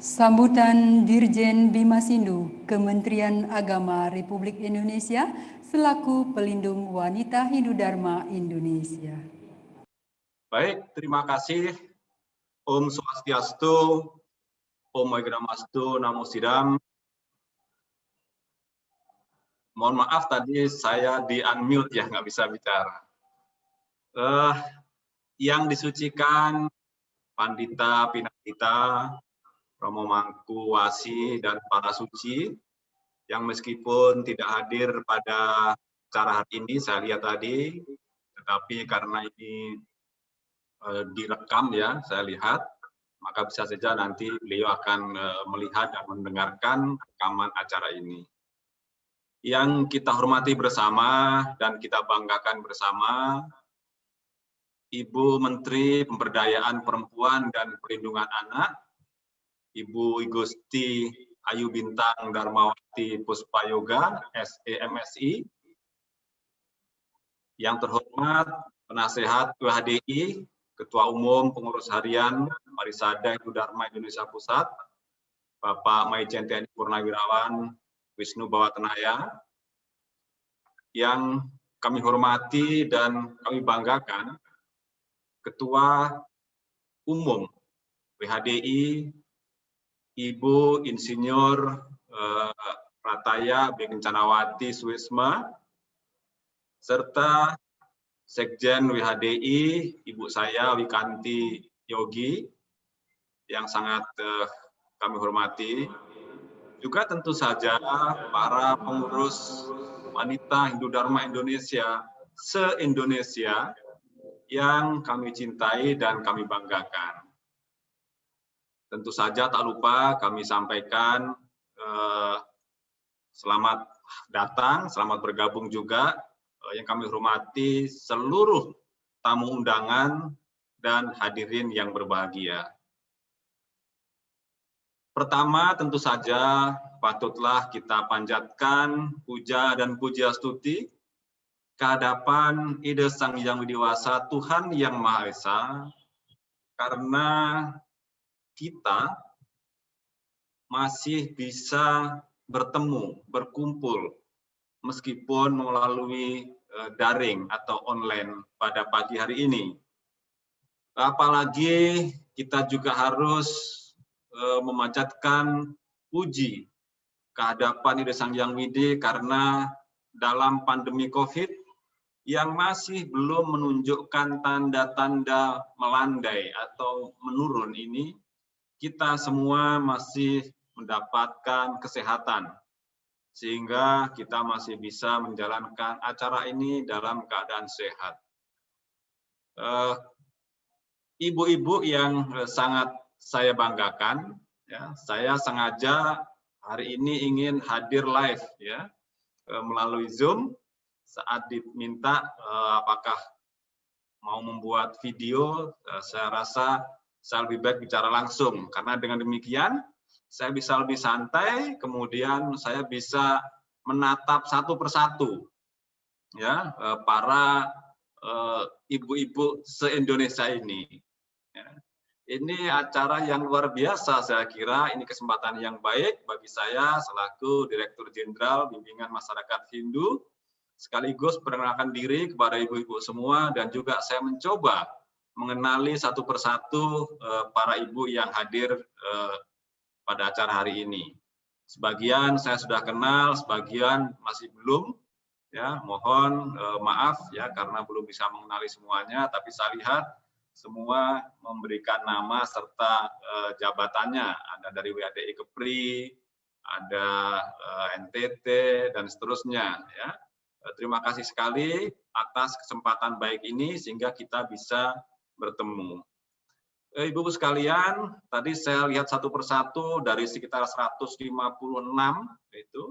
Sambutan Dirjen Bimasindu, Kementerian Agama Republik Indonesia selaku pelindung wanita Hindu Dharma Indonesia. Baik, terima kasih. Om Swastiastu, Om Waigamastu, Namo Sidam. Mohon maaf tadi saya di-unmute ya, nggak bisa bicara. Yang disucikan Pandita Pinakita, Romo Mangku Wasi, dan para suci yang meskipun tidak hadir pada acara hari ini, saya lihat tadi, tetapi karena ini direkam ya, saya lihat, maka bisa saja nanti beliau akan melihat dan mendengarkan rekaman acara ini. Yang kita hormati bersama dan kita banggakan bersama, Ibu Menteri Pemberdayaan Perempuan dan Perlindungan Anak, Ibu Igusti Ayu Bintang Darmawati Puspayoga, SEMSI, yang terhormat Penasehat PHDI, Ketua Umum Pengurus Harian Parisada Hindu Dharma Indonesia Pusat, Bapak Maijen TNI Purnawirawan Wisnu Bawatenaya, yang kami hormati dan kami banggakan, Ketua Umum PHDI, Ibu Insinyur Prataya B. Kencanawati Suisma, serta Sekjen WHDI, Ibu saya Wikanti Yogi, yang sangat kami hormati. Juga tentu saja para pengurus wanita Hindu Dharma Indonesia se-Indonesia yang kami cintai dan kami banggakan. Tentu saja tak lupa kami sampaikan selamat datang, selamat bergabung juga yang kami hormati seluruh tamu undangan dan hadirin yang berbahagia. Pertama, tentu saja patutlah kita panjatkan puja dan pujiastuti kehadapan Ida Sang Hyang Widiwasa Tuhan Yang Maha Esa, karena kita masih bisa bertemu, berkumpul, meskipun melalui daring atau online pada pagi hari ini. Apalagi kita juga harus memanjatkan puji kehadapan Ida Sang Hyang Widi karena dalam pandemi COVID yang masih belum menunjukkan tanda-tanda melandai atau menurun ini, kita semua masih mendapatkan kesehatan, sehingga kita masih bisa menjalankan acara ini dalam keadaan sehat. Ibu-ibu yang sangat saya banggakan, ya, saya sengaja hari ini ingin hadir live ya melalui Zoom. Saat diminta apakah mau membuat video, saya rasa saya lebih baik bicara langsung, karena dengan demikian saya bisa lebih santai, kemudian saya bisa menatap satu persatu ya para ibu-ibu se-Indonesia ini. Ya. Ini acara yang luar biasa, saya kira ini kesempatan yang baik bagi saya selaku Direktur Jenderal Bimbingan Masyarakat Hindu, sekaligus perkenalkan diri kepada ibu-ibu semua, dan juga saya mencoba mengenali satu persatu para ibu yang hadir pada acara hari ini. Sebagian saya sudah kenal, sebagian masih belum. Ya, mohon maaf ya karena belum bisa mengenali semuanya, tapi saya lihat semua memberikan nama serta jabatannya. Ada dari WHDI Kepri, ada NTT dan seterusnya ya. Terima kasih sekali atas kesempatan baik ini sehingga kita bisa bertemu. Ibu-ibu sekalian, tadi saya lihat satu persatu dari sekitar 156 itu,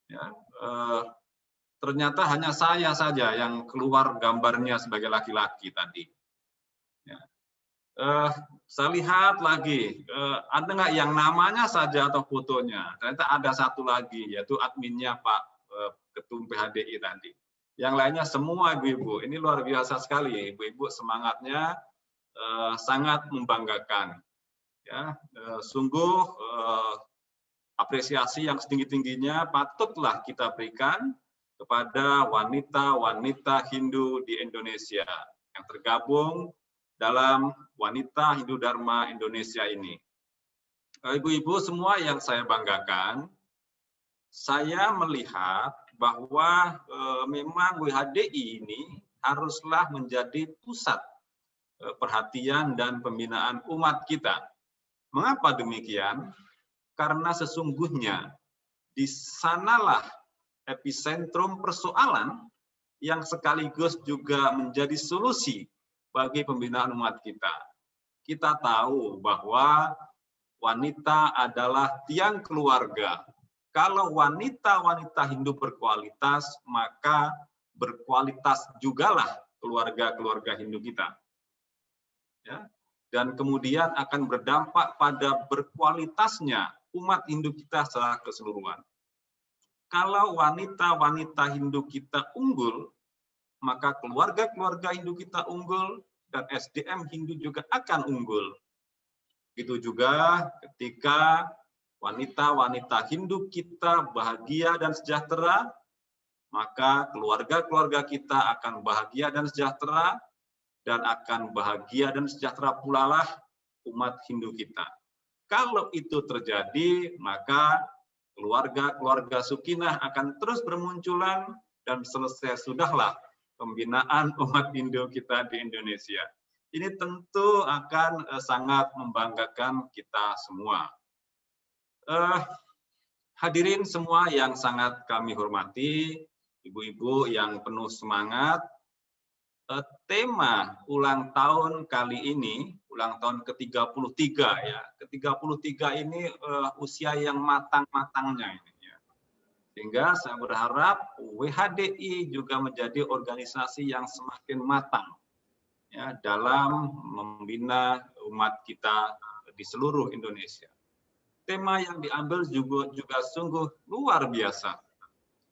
ya, ternyata hanya saya saja yang keluar gambarnya sebagai laki-laki tadi. Ya. Saya lihat lagi, ada nggak yang namanya saja atau fotonya? Ternyata ada satu lagi, yaitu adminnya Pak Ketum PHDI tadi. Yang lainnya semua ibu-ibu. Ini luar biasa sekali, ibu-ibu semangatnya sangat membanggakan. Ya, sungguh apresiasi yang setinggi-tingginya patutlah kita berikan kepada wanita-wanita Hindu di Indonesia yang tergabung dalam Wanita Hindu Dharma Indonesia ini. Ibu-ibu semua yang saya banggakan, saya melihat bahwa memang WHDI ini haruslah menjadi pusat perhatian dan pembinaan umat kita. Mengapa demikian? Karena sesungguhnya di sanalah epicentrum persoalan yang sekaligus juga menjadi solusi bagi pembinaan umat kita. Kita tahu bahwa wanita adalah tiang keluarga. Kalau wanita-wanita Hindu berkualitas, maka berkualitas jugalah keluarga-keluarga Hindu kita. Ya. Dan kemudian akan berdampak pada berkualitasnya umat Hindu kita secara keseluruhan. Kalau wanita-wanita Hindu kita unggul, maka keluarga-keluarga Hindu kita unggul, dan SDM Hindu juga akan unggul. Itu juga ketika wanita-wanita Hindu kita bahagia dan sejahtera, maka keluarga-keluarga kita akan bahagia dan sejahtera, dan akan bahagia dan sejahtera pula lah umat Hindu kita. Kalau itu terjadi, maka keluarga-keluarga Sukinah akan terus bermunculan dan selesai sudahlah pembinaan umat Hindu kita di Indonesia. Ini tentu akan sangat membanggakan kita semua. Hadirin semua yang sangat kami hormati, ibu-ibu yang penuh semangat, tema ulang tahun kali ini, ulang tahun ke-33 ya. Ke-33 ini usia yang matang-matangnya ini ya. Sehingga saya berharap WHDI juga menjadi organisasi yang semakin matang ya dalam membina umat kita di seluruh Indonesia. Tema yang diambil juga sungguh luar biasa.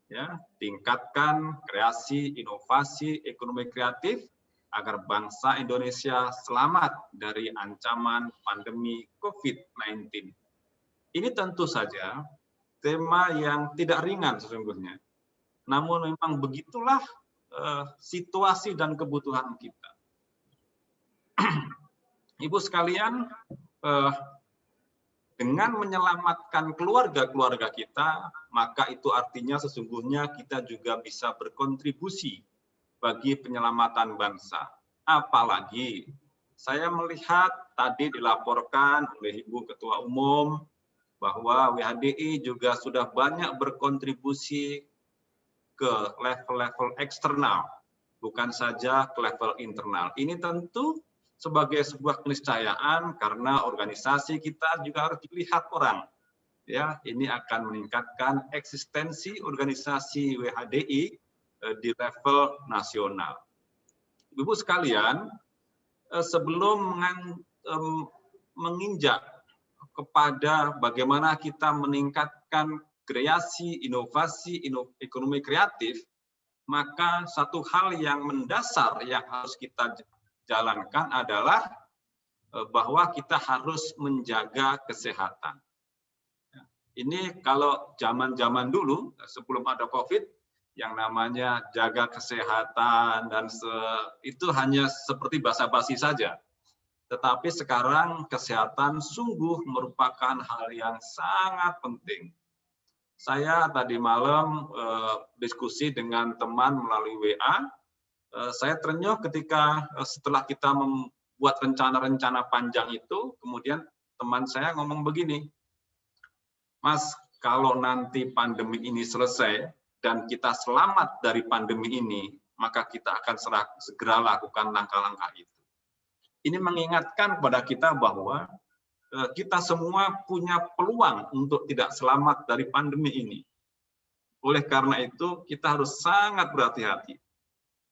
Ya, tingkatkan kreasi, inovasi, ekonomi kreatif agar bangsa Indonesia selamat dari ancaman pandemi COVID-19. Ini tentu saja tema yang tidak ringan sesungguhnya. Namun memang begitulah situasi dan kebutuhan kita. Ibu sekalian, dengan menyelamatkan keluarga-keluarga kita, maka itu artinya sesungguhnya kita juga bisa berkontribusi bagi penyelamatan bangsa. Apalagi saya melihat tadi dilaporkan oleh Ibu Ketua Umum bahwa WHDI juga sudah banyak berkontribusi ke level-level eksternal, bukan saja ke level internal. Ini tentu sebagai sebuah keniscayaan karena organisasi kita juga harus dilihat orang. Ya, ini akan meningkatkan eksistensi organisasi WHDI di level nasional. Ibu sekalian, sebelum menginjak kepada bagaimana kita meningkatkan kreasi, inovasi, ekonomi kreatif, maka satu hal yang mendasar yang harus kita jalankan adalah bahwa kita harus menjaga kesehatan. Ini kalau zaman-zaman dulu sebelum ada COVID, yang namanya jaga kesehatan dan itu hanya seperti basa-basi saja. Tetapi sekarang kesehatan sungguh merupakan hal yang sangat penting. Saya tadi malam diskusi dengan teman melalui WA. Saya terenyuh ketika setelah kita membuat rencana-rencana panjang itu, kemudian teman saya ngomong begini, Mas, kalau nanti pandemi ini selesai dan kita selamat dari pandemi ini, maka kita akan segera lakukan langkah-langkah itu. Ini mengingatkan kepada kita bahwa kita semua punya peluang untuk tidak selamat dari pandemi ini. Oleh karena itu, kita harus sangat berhati-hati.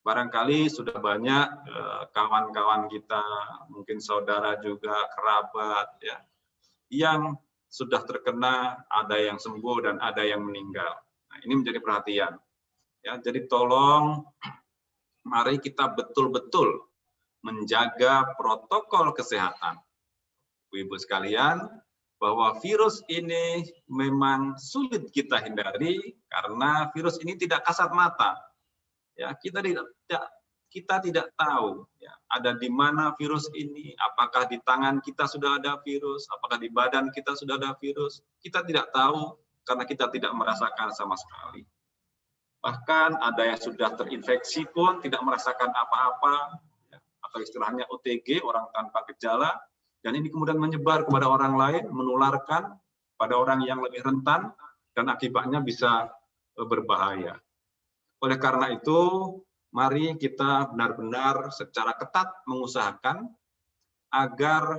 Barangkali sudah banyak kawan-kawan kita, mungkin saudara juga, kerabat, ya, yang sudah terkena, ada yang sembuh dan ada yang meninggal. Nah, ini menjadi perhatian. Ya, jadi tolong, mari kita betul-betul menjaga protokol kesehatan. Ibu-ibu sekalian, bahwa virus ini memang sulit kita hindari karena virus ini tidak kasat mata. Ya, kita tidak tahu ya, ada di mana virus ini, apakah di tangan kita sudah ada virus, apakah di badan kita sudah ada virus. Kita tidak tahu karena kita tidak merasakan sama sekali. Bahkan ada yang sudah terinfeksi pun tidak merasakan apa-apa, ya, atau istilahnya OTG, orang tanpa gejala, dan ini kemudian menyebar kepada orang lain, menularkan pada orang yang lebih rentan, dan akibatnya bisa berbahaya. Oleh karena itu, mari kita benar-benar secara ketat mengusahakan agar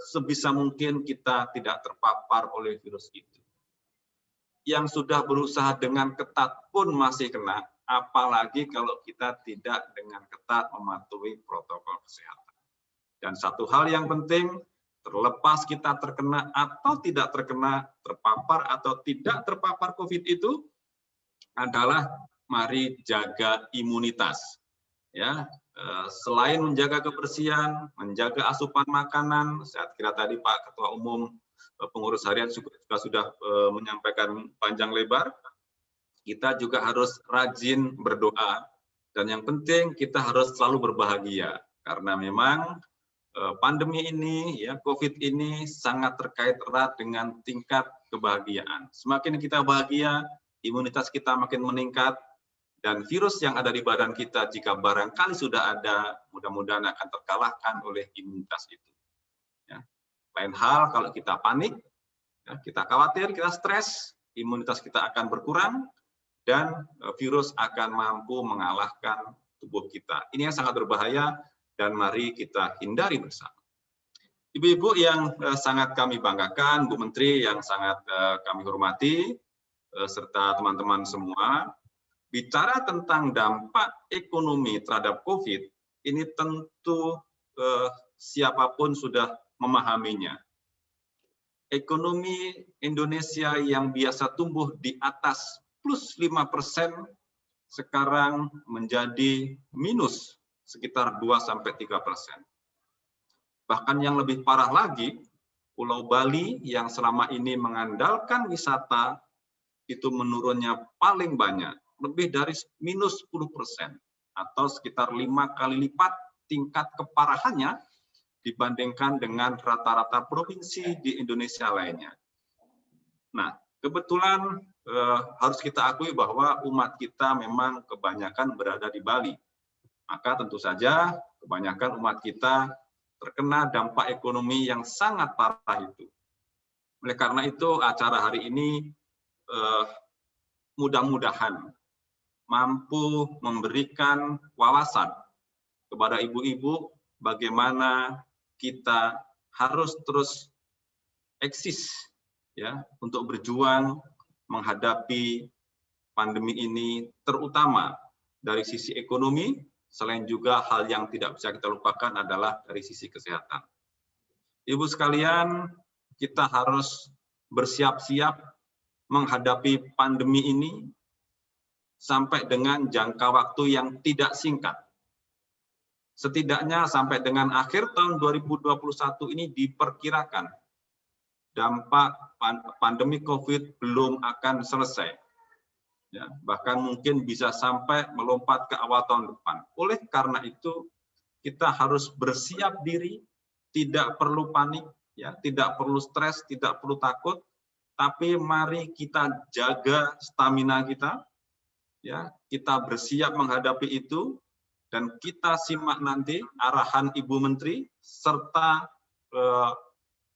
sebisa mungkin kita tidak terpapar oleh virus itu. Yang sudah berusaha dengan ketat pun masih kena, apalagi kalau kita tidak dengan ketat mematuhi protokol kesehatan. Dan satu hal yang penting, terlepas kita terkena atau tidak terkena, terpapar atau tidak terpapar COVID itu adalah mari jaga imunitas. Ya, selain menjaga kebersihan, menjaga asupan makanan, saya kira tadi Pak Ketua Umum Pengurus Harian juga sudah menyampaikan panjang lebar. Kita juga harus rajin berdoa, dan yang penting kita harus selalu berbahagia karena memang pandemi ini, ya COVID ini sangat terkait erat dengan tingkat kebahagiaan. Semakin kita bahagia, imunitas kita makin meningkat. Dan virus yang ada di badan kita, jika barangkali sudah ada, mudah-mudahan akan terkalahkan oleh imunitas itu. Ya. Lain hal kalau kita panik, ya, kita khawatir, kita stres, imunitas kita akan berkurang, dan virus akan mampu mengalahkan tubuh kita. Ini yang sangat berbahaya, dan mari kita hindari bersama. Ibu-ibu yang sangat kami banggakan, Bu Menteri yang sangat kami hormati, serta teman-teman semua, bicara tentang dampak ekonomi terhadap COVID, ini tentu siapapun sudah memahaminya. Ekonomi Indonesia yang biasa tumbuh di atas plus 5%, sekarang menjadi minus sekitar 2-3%. Bahkan yang lebih parah lagi, Pulau Bali yang selama ini mengandalkan wisata, itu menurunnya paling banyak, lebih dari minus 10%, atau sekitar 5 kali lipat tingkat keparahannya dibandingkan dengan rata-rata provinsi di Indonesia lainnya. Nah, kebetulan harus kita akui bahwa umat kita memang kebanyakan berada di Bali. Maka tentu saja kebanyakan umat kita terkena dampak ekonomi yang sangat parah itu. Oleh karena itu, acara hari ini mudah-mudahan mampu memberikan wawasan kepada ibu-ibu bagaimana kita harus terus eksis ya untuk berjuang menghadapi pandemi ini, terutama dari sisi ekonomi, selain juga hal yang tidak bisa kita lupakan adalah dari sisi kesehatan. Ibu sekalian, kita harus bersiap-siap menghadapi pandemi ini sampai dengan jangka waktu yang tidak singkat. Setidaknya sampai dengan akhir tahun 2021 ini diperkirakan dampak pandemi COVID belum akan selesai. Ya, bahkan mungkin bisa sampai melompat ke awal tahun depan. Oleh karena itu, kita harus bersiap diri, tidak perlu panik, ya, tidak perlu stres, tidak perlu takut, tapi mari kita jaga stamina kita, ya, kita bersiap menghadapi itu, dan kita simak nanti arahan Ibu Menteri serta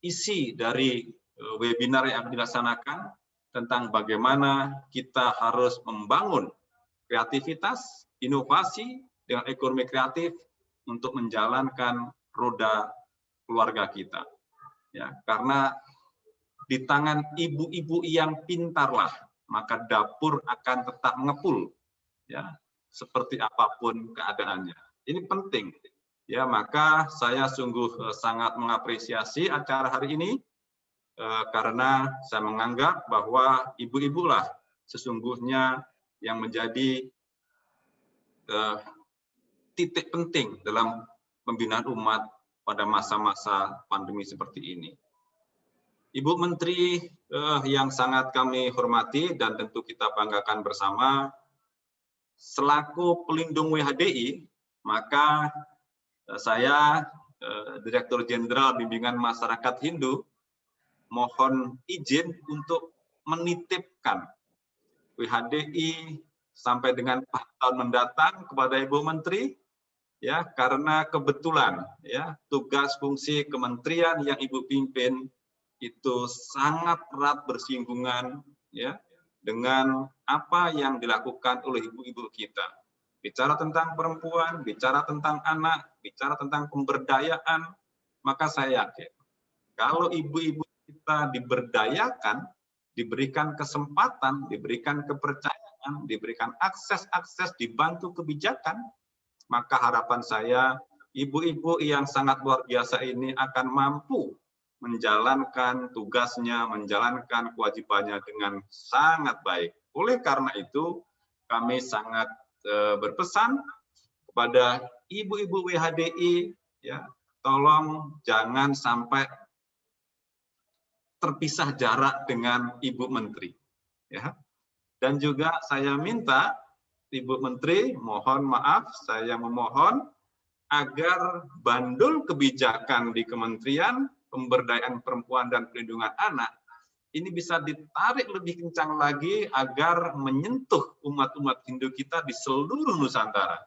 isi dari webinar yang akan dilaksanakan tentang bagaimana kita harus membangun kreativitas, inovasi dengan ekonomi kreatif untuk menjalankan roda keluarga kita. Ya, karena di tangan ibu-ibu yang pintarlah, maka dapur akan tetap mengepul. Ya, seperti apapun keadaannya. Ini penting. Ya, maka saya sungguh sangat mengapresiasi acara hari ini karena saya menganggap bahwa ibu-ibu lah sesungguhnya yang menjadi titik penting dalam pembinaan umat pada masa-masa pandemi seperti ini. Ibu Menteri yang sangat kami hormati dan tentu kita banggakan bersama, selaku pelindung WHDI, maka saya, Direktur Jenderal Bimbingan Masyarakat Hindu, mohon izin untuk menitipkan WHDI sampai dengan 4 tahun mendatang kepada Ibu Menteri, ya, karena kebetulan ya tugas fungsi kementerian yang Ibu pimpin itu sangat erat bersinggungan ya dengan apa yang dilakukan oleh ibu-ibu kita. Bicara tentang perempuan, bicara tentang anak, bicara tentang pemberdayaan, maka saya yakin kalau ibu-ibu kita diberdayakan, diberikan kesempatan, diberikan kepercayaan, diberikan akses-akses, dibantu kebijakan, maka harapan saya ibu-ibu yang sangat luar biasa ini akan mampu menjalankan tugasnya, menjalankan kewajibannya dengan sangat baik. Oleh karena itu, kami sangat berpesan kepada ibu-ibu WHDI, ya, tolong jangan sampai terpisah jarak dengan Ibu Menteri. Ya. Dan juga saya minta Ibu Menteri, mohon maaf, saya memohon agar bandul kebijakan di Kementerian Pemberdayaan Perempuan dan Perlindungan Anak ini bisa ditarik lebih kencang lagi agar menyentuh umat-umat Hindu kita di seluruh Nusantara.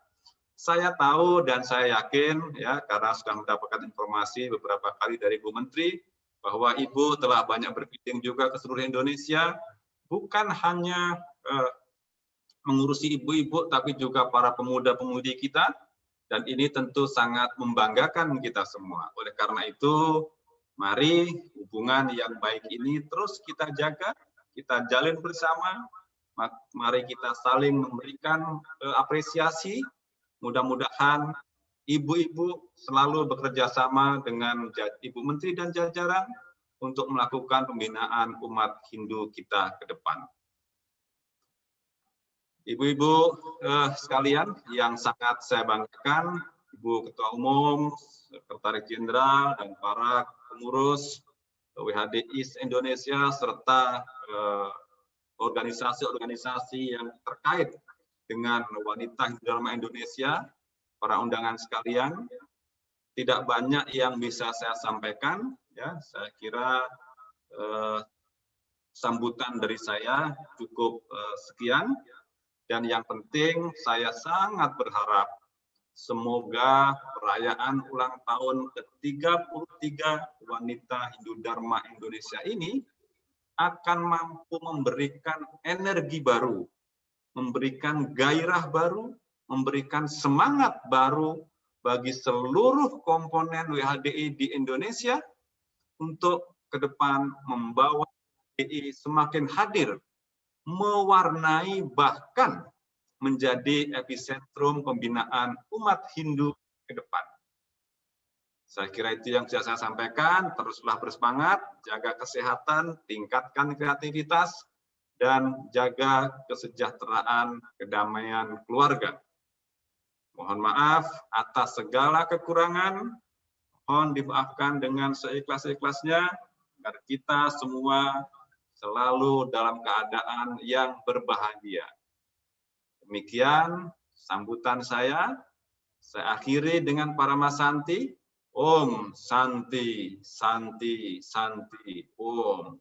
Saya tahu dan saya yakin ya karena sudah mendapatkan informasi beberapa kali dari Ibu Menteri bahwa Ibu telah banyak berkeliling juga ke seluruh Indonesia, bukan hanya mengurusi ibu-ibu tapi juga para pemuda-pemudi kita, dan ini tentu sangat membanggakan kita semua. Oleh karena itu, mari hubungan yang baik ini terus kita jaga, kita jalin bersama, mari kita saling memberikan apresiasi. Mudah-mudahan ibu-ibu selalu bekerja sama dengan Ibu Menteri dan jajaran untuk melakukan pembinaan umat Hindu kita ke depan. Ibu-ibu sekalian yang sangat saya banggakan, Ibu Ketua Umum, Sekretaris Jenderal, dan para pengurus WHDI Indonesia, serta organisasi-organisasi yang terkait dengan wanita Hindu Dharma Indonesia, para undangan sekalian, tidak banyak yang bisa saya sampaikan. Ya, saya kira sambutan dari saya cukup sekian. Dan yang penting, saya sangat berharap semoga perayaan ulang tahun ke-33 wanita Hindu Dharma Indonesia ini akan mampu memberikan energi baru, memberikan gairah baru, memberikan semangat baru bagi seluruh komponen WHDI di Indonesia untuk ke depan membawa WHDI semakin hadir, mewarnai bahkan menjadi epicentrum pembinaan umat Hindu ke depan. Saya kira itu yang bisa saya sampaikan. Teruslah bersemangat, jaga kesehatan, tingkatkan kreativitas, dan jaga kesejahteraan, kedamaian keluarga. Mohon maaf atas segala kekurangan, mohon dimaafkan dengan seikhlas-ikhlasnya, agar kita semua selalu dalam keadaan yang berbahagia. Demikian sambutan saya akhiri dengan Paramasanti. Om Santi, Santi, Santi, Om.